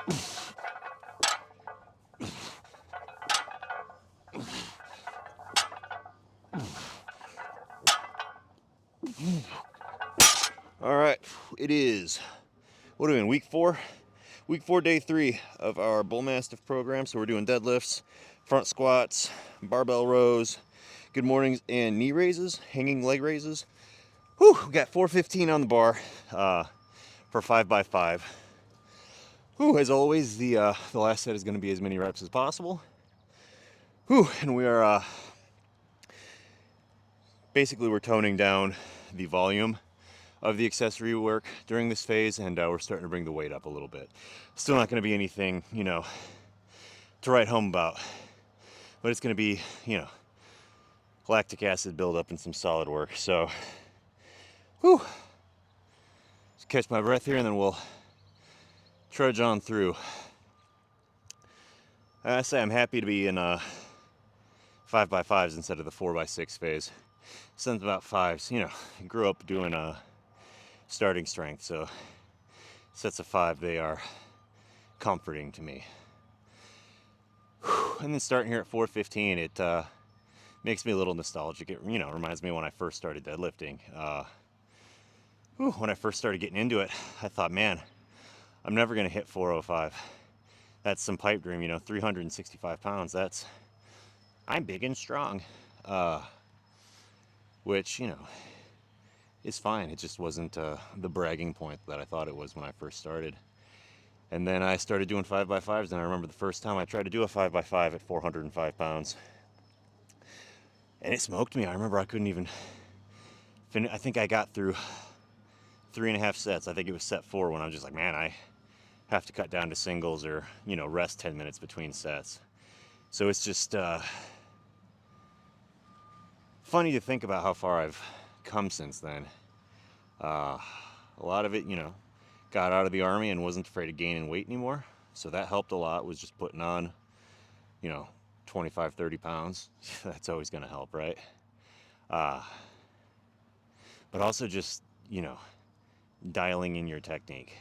All right, it is, what are we in, week 4? Week 4, day 3 of our Bullmastiff program. So we're doing deadlifts, front squats, barbell rows, good mornings, and knee raises, hanging leg raises. Whew, we got 415 on the bar for 5x5. Whew, as always, the last set is going to be as many reps as possible. Whew, and we are basically we're toning down the volume of the accessory work during this phase, and we're starting to bring the weight up a little bit. Still not going to be anything, to write home about, but it's going to be, lactic acid buildup and some solid work. So, whew, just catch my breath here, and then we'll trudge on through. I say I'm happy to be in 5x5s instead of the 4x6 phase. Something about 5s, I grew up doing starting strength, so sets of 5, they are comforting to me. And then starting here at 415, it makes me a little nostalgic. It reminds me when I first started deadlifting. When I first started getting into it, I thought, man, I'm never going to hit 405. That's some pipe dream, 365 pounds. I'm big and strong, which, is fine. It just wasn't the bragging point that I thought it was when I first started. And then I started doing 5x5s, and I remember the first time I tried to do a 5x5 at 405 pounds. And it smoked me. I remember I couldn't even finish. I think I got through 3.5 sets. I think it was set 4 when I was just like, man, I have to cut down to singles or, rest 10 minutes between sets. So it's just funny to think about how far I've come since then. A lot of it, got out of the Army and wasn't afraid of gaining weight anymore. So that helped a lot, was just putting on, 25, 30 pounds. That's always going to help, right? But also just, dialing in your technique.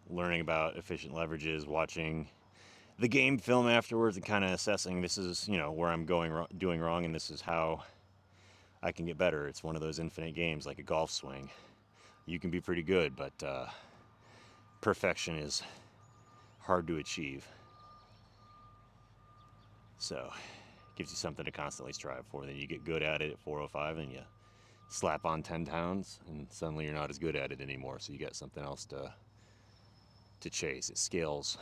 Learning about efficient leverages, watching the game film afterwards, and kind of assessing, this is, where I'm doing wrong, and this is how I can get better. It's one of those infinite games, like a golf swing. You can be pretty good, but perfection is hard to achieve. So it gives you something to constantly strive for. Then you get good at it at 405, and you slap on 10 pounds, and suddenly you're not as good at it anymore. So you got something else to chase. It scales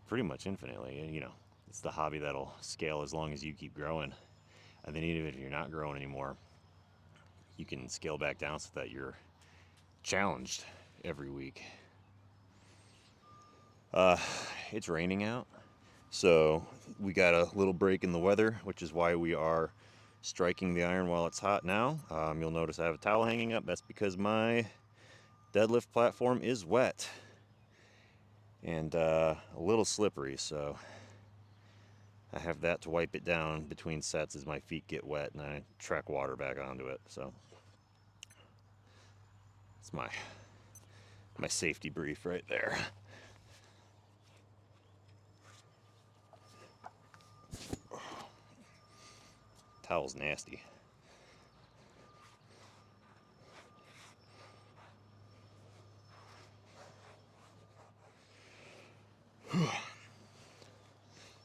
pretty much infinitely. And, it's the hobby that'll scale as long as you keep growing. And then even if you're not growing anymore, you can scale back down so that you're challenged every week. It's raining out, so we got a little break in the weather, which is why we are striking the iron while it's hot now. You'll notice I have a towel hanging up. That's because my deadlift platform is wet and a little slippery, so I have that to wipe it down between sets as my feet get wet and I track water back onto it. So it's my safety brief right there. Towel's nasty.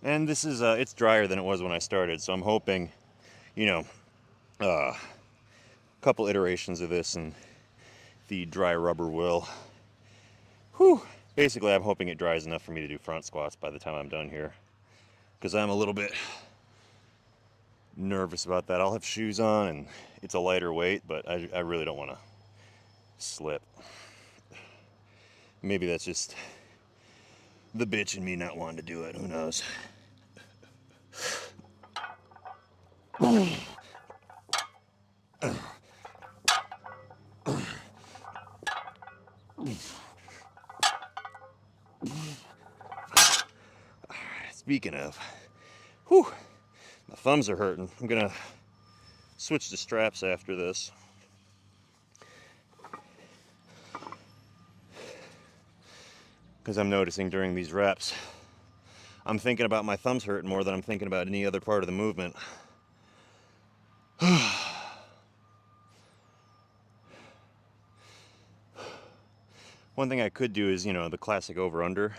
And this is it's drier than it was when I started, so I'm hoping, a couple iterations of this and the dry rubber will, basically I'm hoping it dries enough for me to do front squats by the time I'm done here, because I'm a little bit nervous about that. I'll have shoes on and it's a lighter weight, but I really don't want to slip. Maybe that's just the bitch in me not wanting to do it. Who knows? Speaking of, my thumbs are hurting. I'm gonna switch to straps after this. because I'm noticing during these reps, I'm thinking about my thumbs hurting more than I'm thinking about any other part of the movement. One thing I could do is, the classic over-under,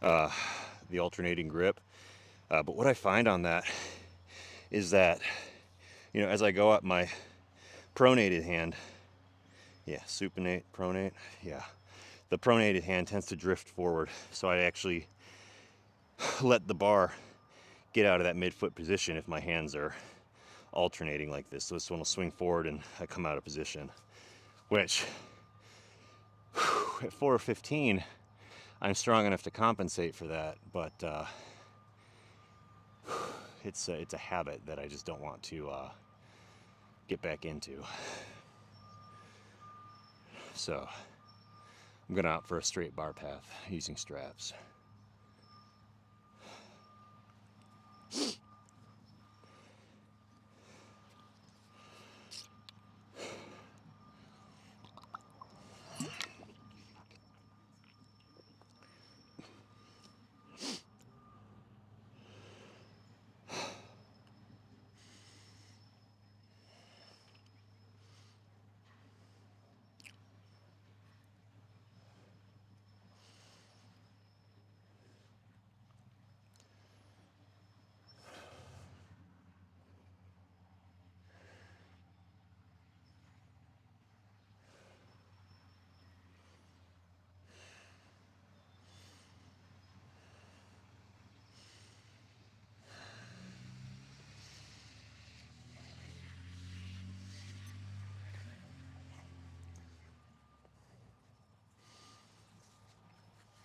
the alternating grip. But what I find on that is that, as I go up, my pronated hand, supinate, pronate, the pronated hand tends to drift forward. So I actually let the bar get out of that midfoot position if my hands are alternating like this. So this one will swing forward and I come out of position, which at 4:15, I'm strong enough to compensate for that, but it's a habit that I just don't want to get back into. So I'm gonna opt for a straight bar path using straps.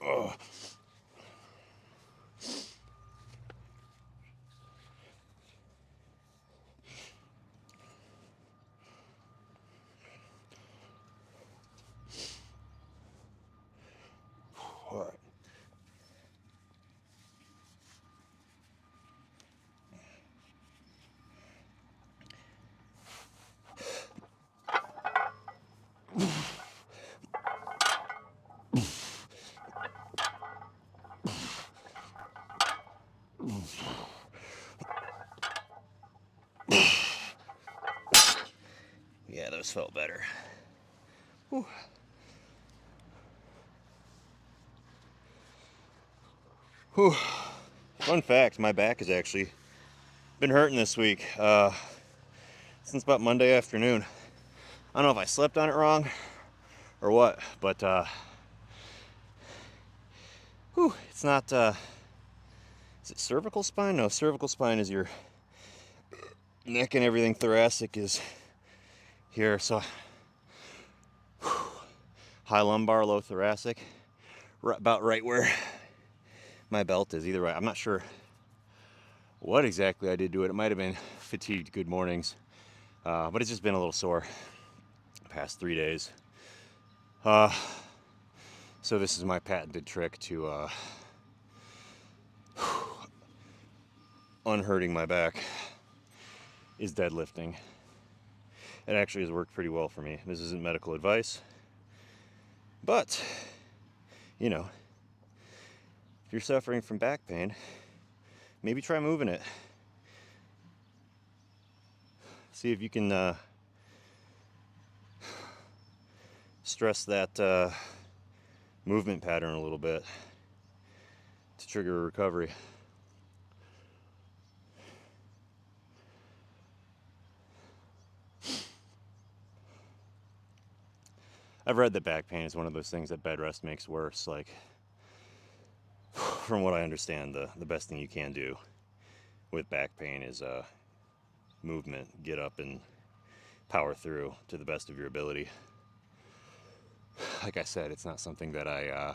Oh. All right. Yeah, those felt better. Whew. Whew. Fun fact, my back has actually been hurting this week since about Monday afternoon. I don't know if I slept on it wrong or what, but it's not, is it cervical spine? No, cervical spine is your neck and everything. Thoracic is here, so high lumbar, low thoracic, about right where my belt is. Either way, I'm not sure what exactly I did to it. It might have been fatigued good mornings, but it's just been a little sore the past 3 days. So this is my patented trick to unhurting my back, is deadlifting. It actually has worked pretty well for me. This isn't medical advice, but if you're suffering from back pain, maybe try moving it. See if you can stress that movement pattern a little bit to trigger a recovery. I've read that back pain is one of those things that bed rest makes worse. Like, from what I understand, the best thing you can do with back pain is movement. Get up and power through to the best of your ability. Like I said, it's not something that I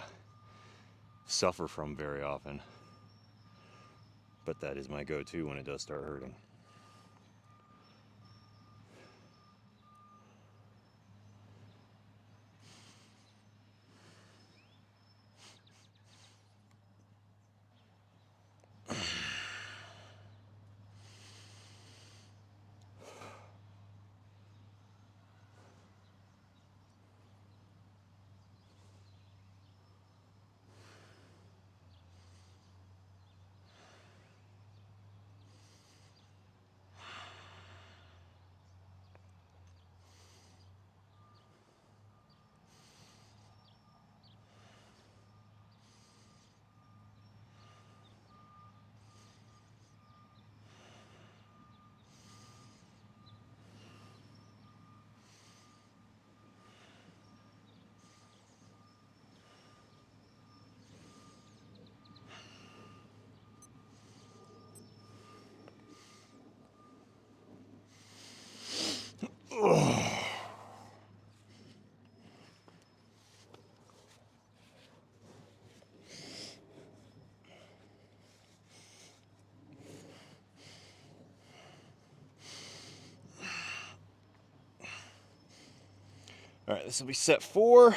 suffer from very often, but that is my go-to when it does start hurting. All right, this will be set 4.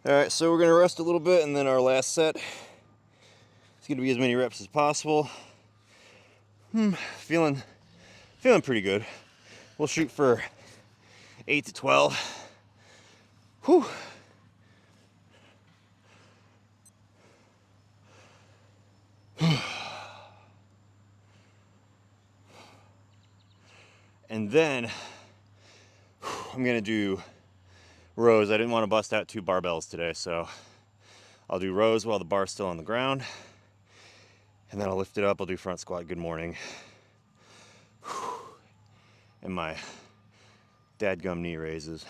All right, so we're gonna rest a little bit, and then our last set is gonna be as many reps as possible. Feeling pretty good. We'll shoot for 8 to 12. Whew. And then I'm gonna do rows. I didn't want to bust out 2 barbells today, so I'll do rows while the bar's still on the ground, and then I'll lift it up. I'll do front squat good morning, and my dadgum knee raises.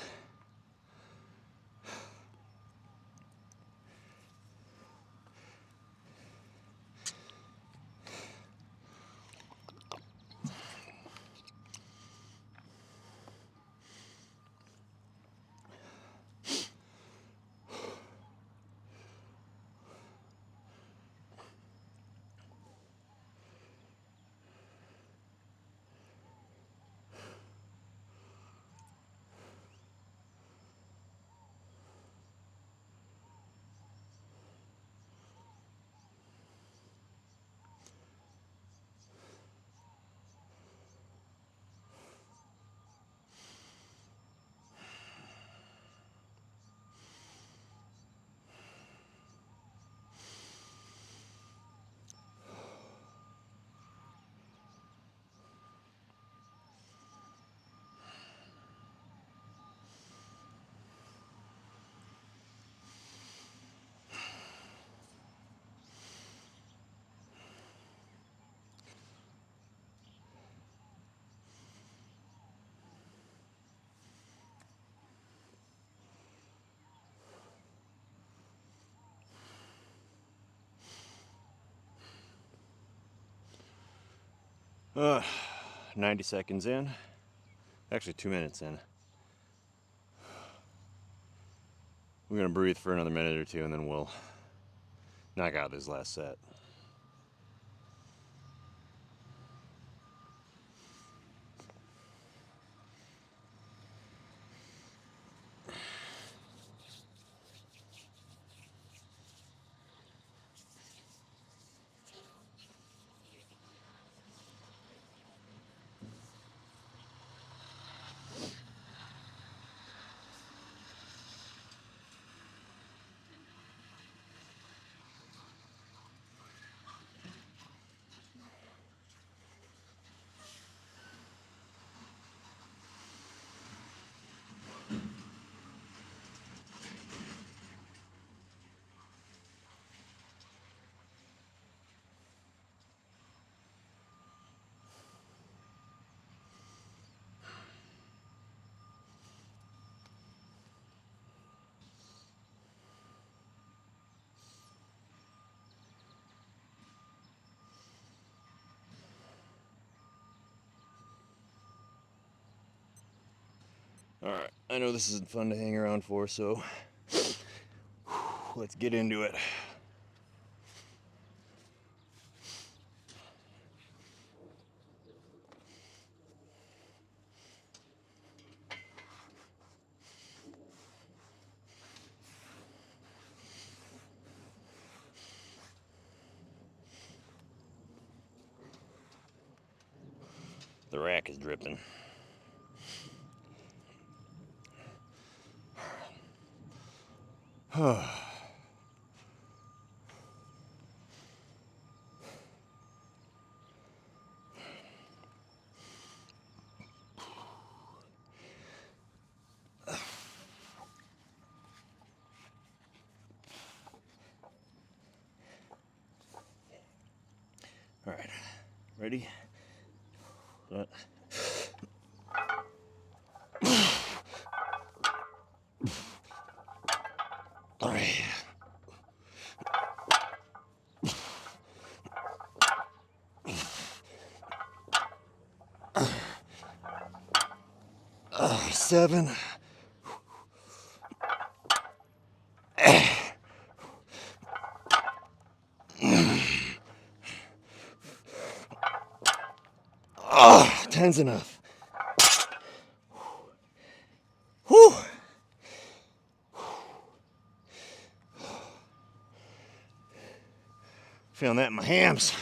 Uh, 90 seconds in. Actually, 2 minutes in. We're gonna breathe for another minute or two, and then we'll knock out this last set. Alright, I know this isn't fun to hang around for, so let's get into it. The rack is dripping. Alright, ready? All right. Seven. Oh, 10's enough. Whew. Feeling that in my hams.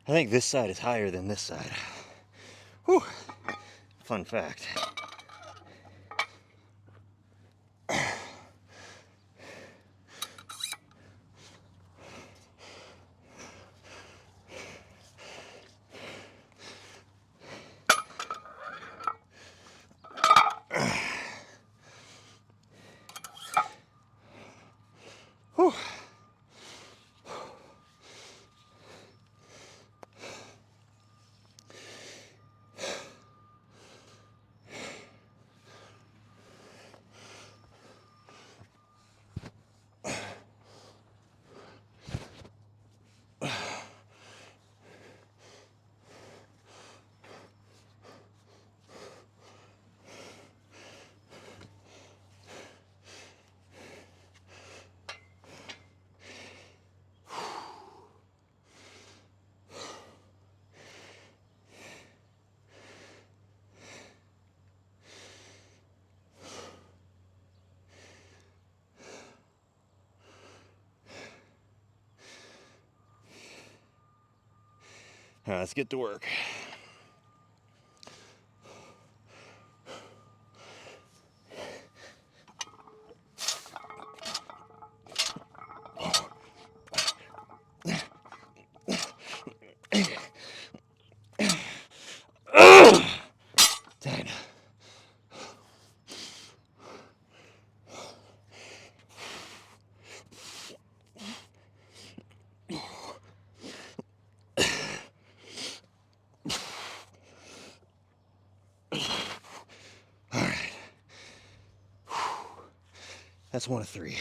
I think this side is higher than this side. Whew. Fun fact. Whew. All right, let's get to work. Dang. All right. That's one of three.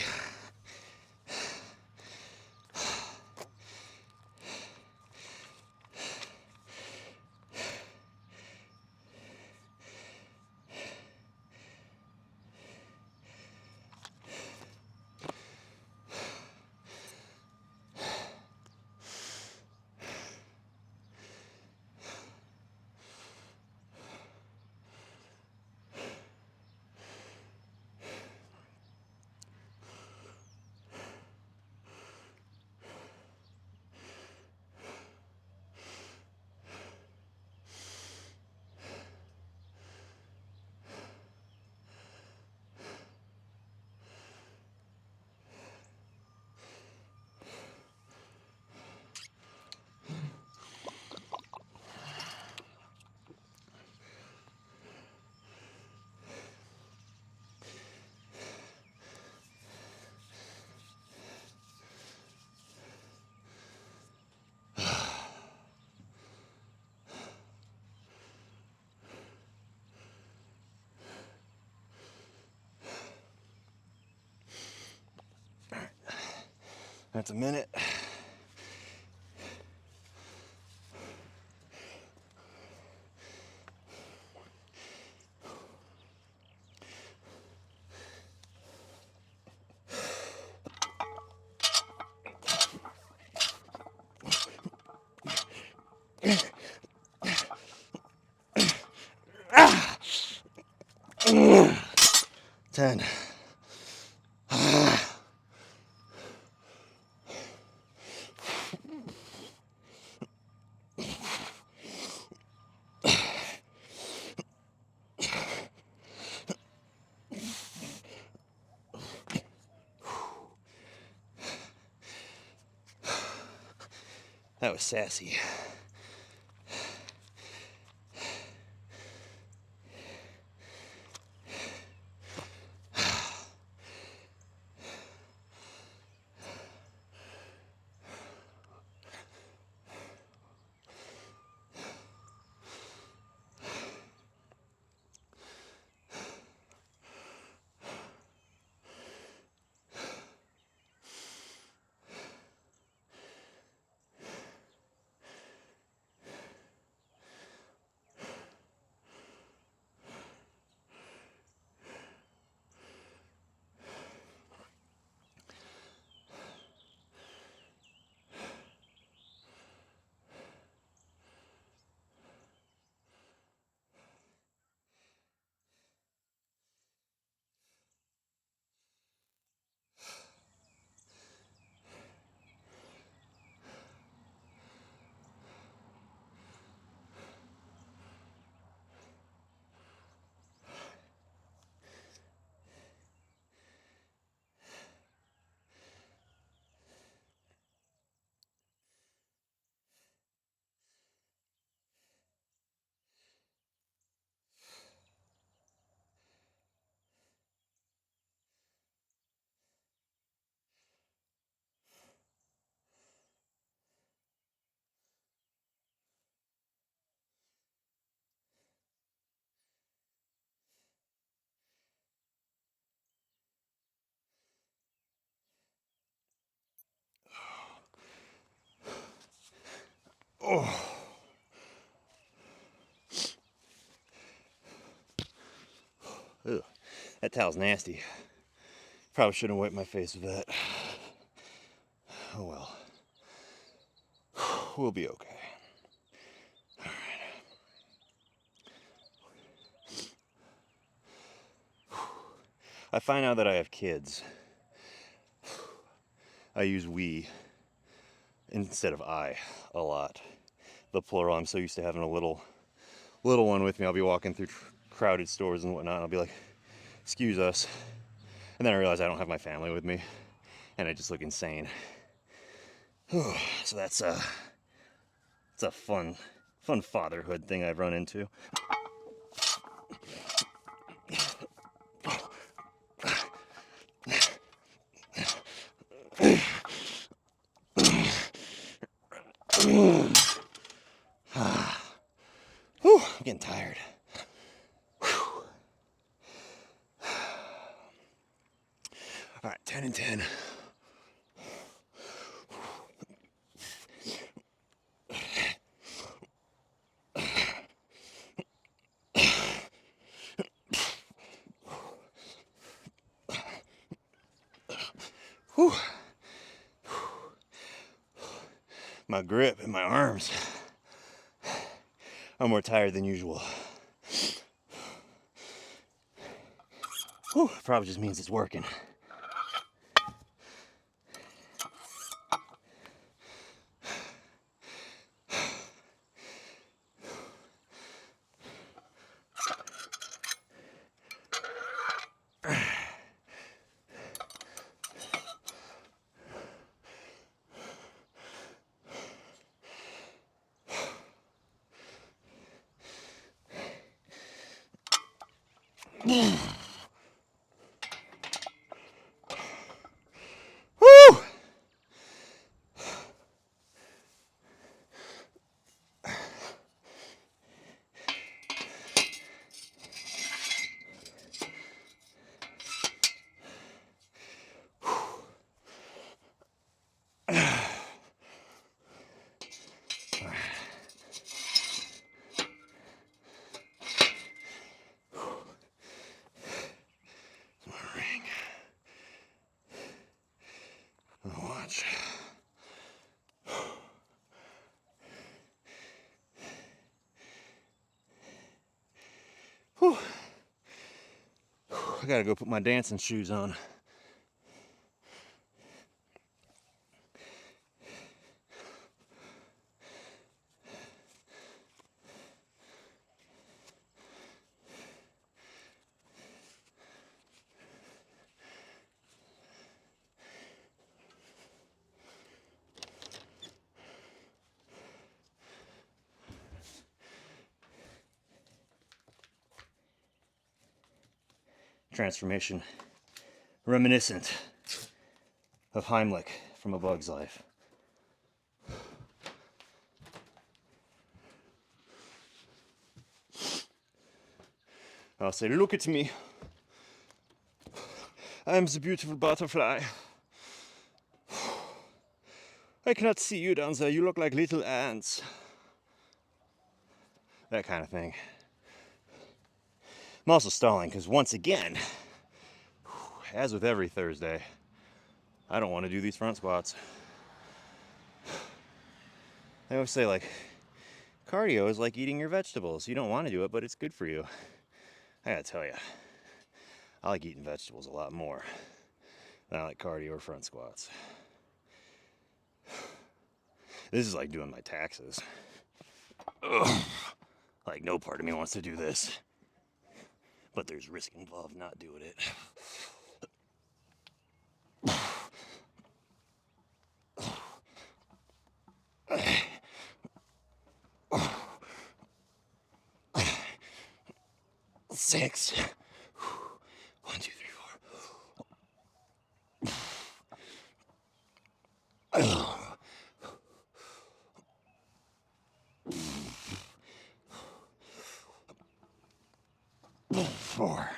That's a minute. 10. That was sassy. Oh. Ugh, that towel's nasty. Probably shouldn't have wiped my face with that. Oh well. We'll be okay. I find out that I have kids. I use we instead of I a lot. The plural. I'm so used to having a little one with me. I'll be walking through crowded stores and whatnot. And I'll be like, "Excuse us," and then I realize I don't have my family with me, and I just look insane. So that's it's a fun fatherhood thing I've run into. Whew, I'm getting tired. All right, 10 and 10. Whew. My grip and my arms are more tired than usual. Whew, probably just means it's working. Woo! Ring. Watch. Whew. I gotta go put my dancing shoes on. Transformation reminiscent of Heimlich from A Bug's Life. I'll say, look at me. I am the beautiful butterfly. I cannot see you down there. You look like little ants. That kind of thing. I'm also stalling because once again, as with every Thursday, I don't want to do these front squats. I always say, like, cardio is like eating your vegetables. You don't want to do it, but it's good for you. I gotta tell you, I like eating vegetables a lot more than I like cardio or front squats. This is like doing my taxes. Ugh. Like, no part of me wants to do this. But there's risk involved not doing it. 6. 1, 2, 3, 4. 4.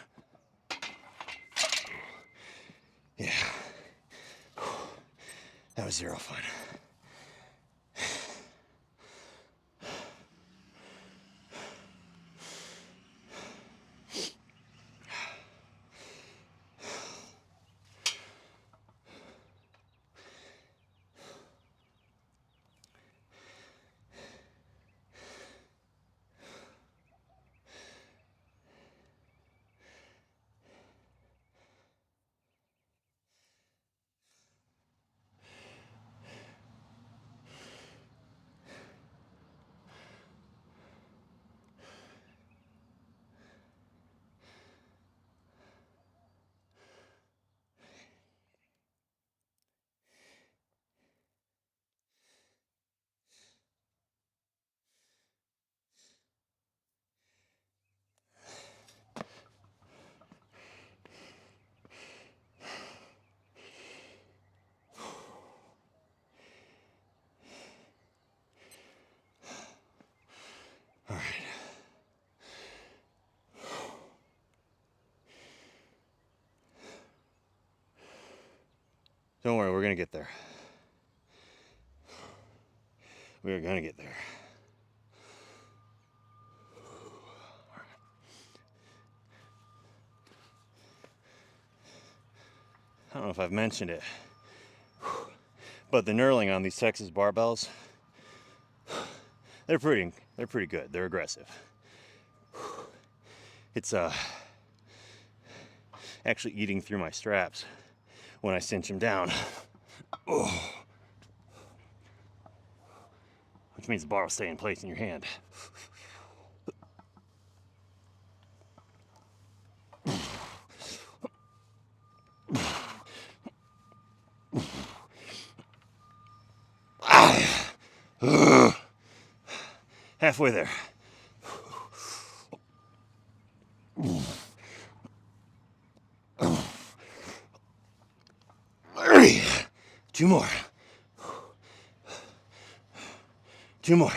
Yeah. That was zero fun. All right. Don't worry, we're gonna get there. We're gonna get there. I don't know if I've mentioned it, but the knurling on these Texas barbells, they're pretty good. They're aggressive. It's actually eating through my straps when I cinch them down. Which means the bar will stay in place in your hand. Halfway there. 2 more. 2 more.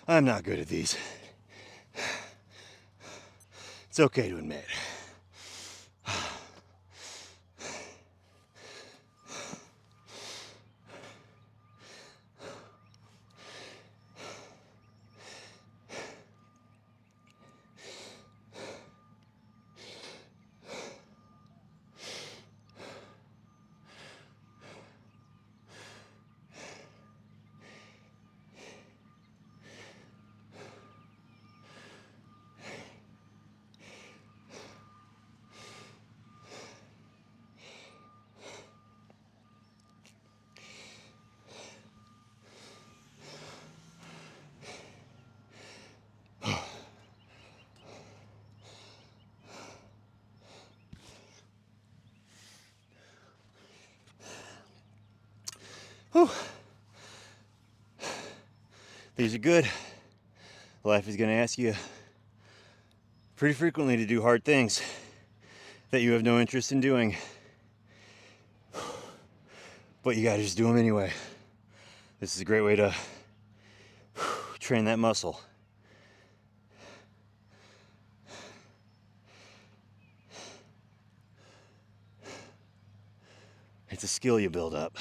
I'm not good at these. It's okay to admit. Whew. These are good. Life is going to ask you pretty frequently to do hard things that you have no interest in doing. But you gotta just do them anyway. This is a great way to train that muscle. It's a skill you build up.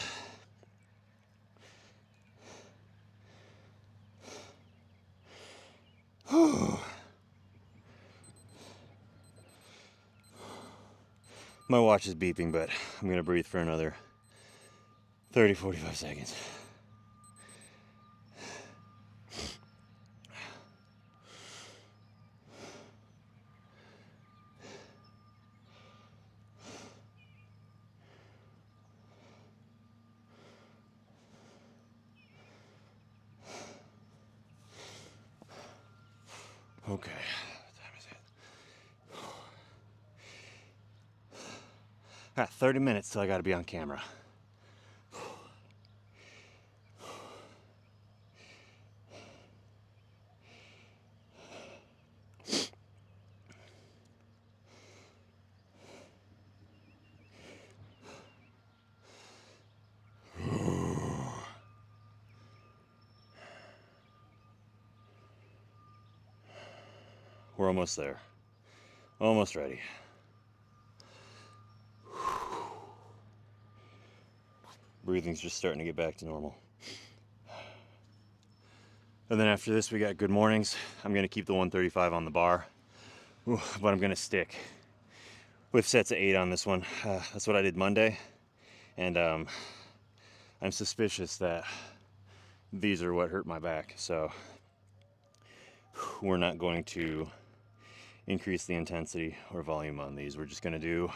My watch is beeping, but I'm gonna breathe for another 30-45 seconds. Okay, what time is it? Got 30 minutes till I gotta be on camera. We're almost there. Almost ready. Breathing's just starting to get back to normal. And then after this, we got good mornings. I'm gonna keep the 135 on the bar, but I'm gonna stick with sets of 8 on this one. That's what I did Monday. And I'm suspicious that these are what hurt my back. So we're not going to increase the intensity or volume on these. We're just gonna do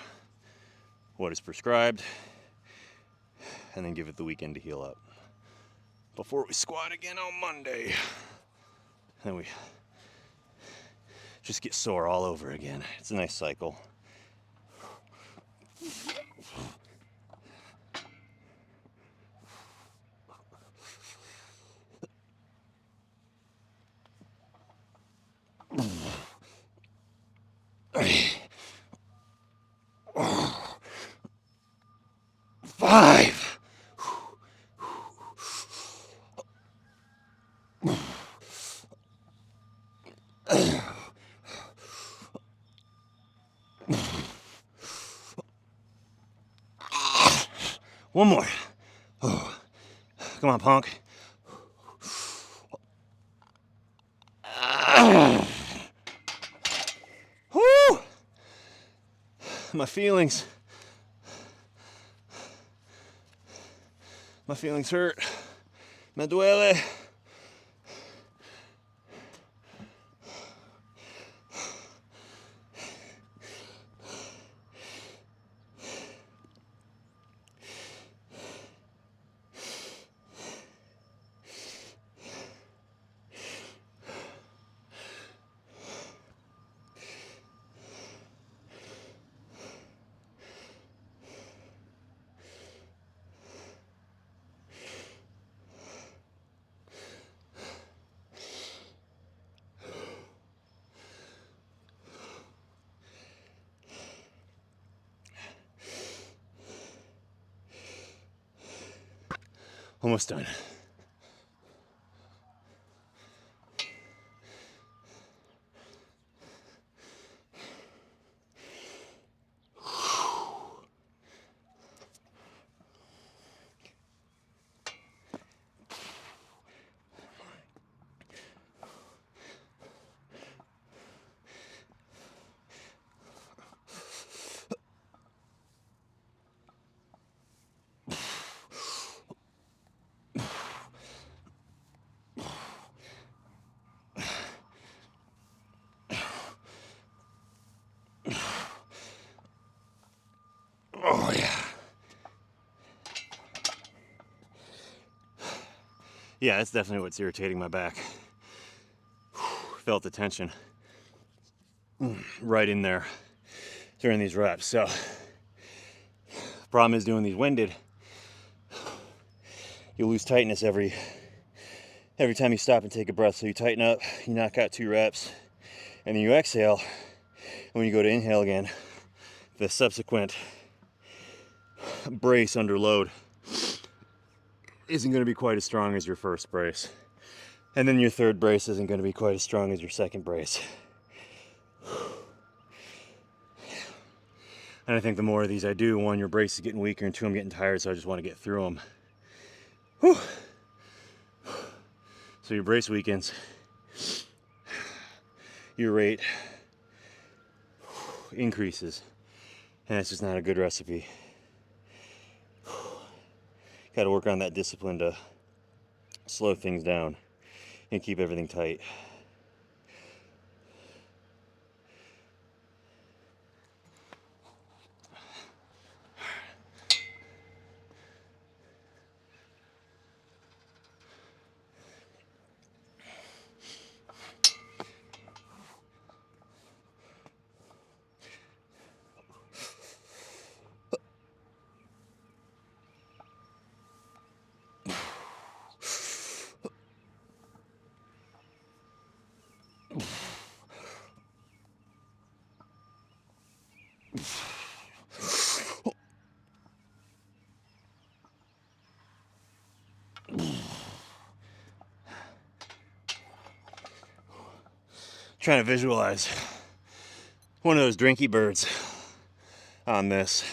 what is prescribed and then give it the weekend to heal up before we squat again on Monday. And we just get sore all over again. It's a nice cycle. Five. One more. Oh. Come on, punk. Woo! My feelings. My feelings hurt. Me duele. Almost done. Oh, yeah. Yeah, that's definitely what's irritating my back. Felt the tension right in there during these reps. So, problem is doing these winded you lose tightness every time you stop and take a breath. So you tighten up, you knock out 2 reps, and then you exhale. And when you go to inhale again, the subsequent brace under load isn't going to be quite as strong as your first brace. And then your third brace isn't going to be quite as strong as your second brace. And I think the more of these I do, 1, your brace is getting weaker, and 2, I'm getting tired, so I just want to get through them. Whew. So your brace weakens, your rate increases, and that's just not a good recipe. Got to work on that discipline to slow things down and keep everything tight. Trying to visualize one of those drinky birds on this.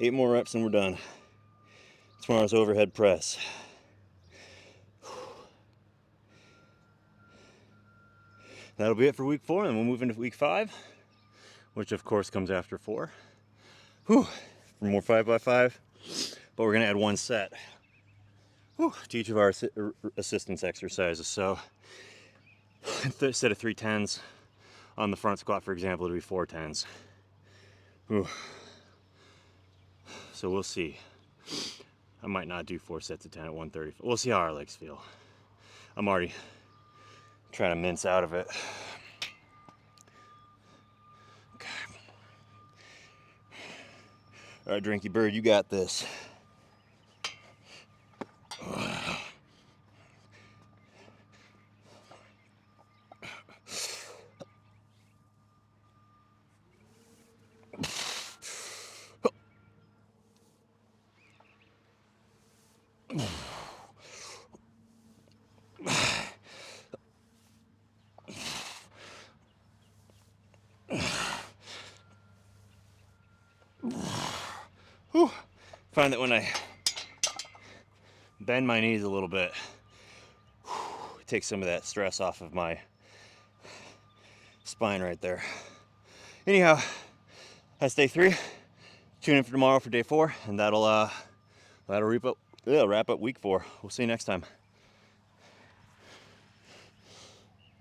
Eight more reps and we're done. Tomorrow's overhead press. That'll be it for week 4, and we'll move into week 5, which of course comes after 4. Whew. For more 5x5, but we're gonna add 1 set to each of our assistance exercises. So instead of 3 10s on the front squat, for example, it'll be 4 10s. Whew. So we'll see. I might not do 4 sets of 10 at 130. We'll see how our legs feel. I'm already trying to mince out of it. Okay. All right, Drinky Bird, you got this. Whew. Find that when I bend my knees a little bit, it takes some of that stress off of my spine right there. Anyhow, that's day 3. Tune in for tomorrow for day 4, and that'll wrap up week 4. We'll see you next time.